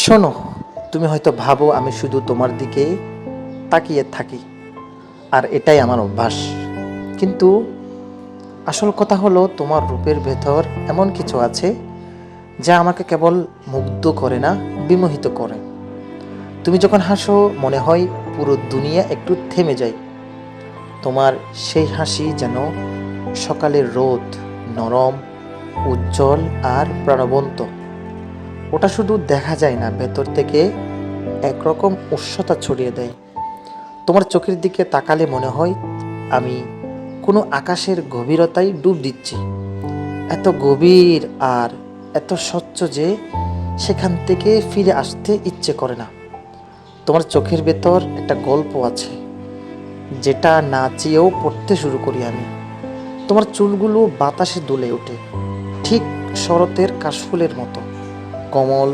শোনো, তুমি হয়তো ভাবো আমি শুধু তোমার দিকে তাকিয়ে থাকি, আর এটাই আমার অভ্যাস। কিন্তু আসল কথা হলো, তোমার রূপের ভেতর এমন কিছু আছে যা আমাকে কেবল মুগ্ধ করে না, বিমোহিত করে। তুমি যখন হাসো মনে হয় পুরো দুনিয়া একটু থেমে যায়। তোমার সেই হাসি যেন সকালের রোদ, নরম, উজ্জ্বল আর প্রাণবন্ত। ওটা শুধু দেখা যায় না, ভেতর থেকে একরকম উষ্ণতা ছড়িয়ে দেয়। তোমার চোখের দিকে তাকালে মনে হয় আমি কোনো আকাশের গভীরতায় ডুব দিচ্ছি, এত গভীর আর এত স্বচ্ছ যে সেখান থেকে ফিরে আসতে ইচ্ছে করে না। তোমার চোখের ভেতর একটা গল্প আছে, যেটা না চেয়েও পড়তে শুরু করি আমি। তোমার চুলগুলো বাতাসে দুলে ওঠে, ঠিক শরতের কাশফুলের মতো, কোমল,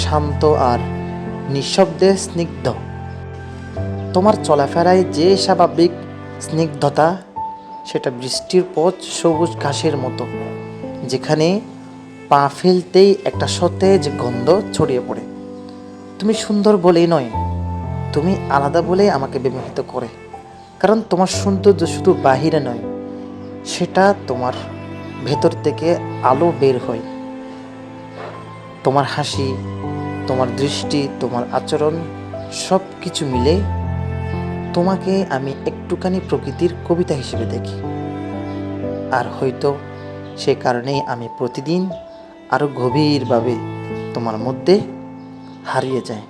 শান্ত আর নিঃশব্দে স্নিগ্ধ। তোমার চলাফেরায় যে স্বাভাবিক স্নিগ্ধতা, সেটা বৃষ্টির পথ সবুজ ঘাসের মতো, যেখানে পা ফেলতেই একটা সতেজ গন্ধ ছড়িয়ে পড়ে। তুমি সুন্দর বলেই নয়, তুমি আলাদা বলেই আমাকে বিমোহিত করে। কারণ তোমার সৌন্দর্য শুধু বাহিরে নয়, সেটা তোমার ভেতর থেকে আলো বের হয়। তোমার হাসি, তোমার দৃষ্টি, তোমার আচরণ, সব কিছু মিলে তোমাকে আমি একটুখানি প্রকৃতির কবিতা হিসেবে দেখি। আর হয়তো সে কারণেই আমি প্রতিদিন আরও গভীরভাবে তোমার মধ্যে হারিয়ে যাই।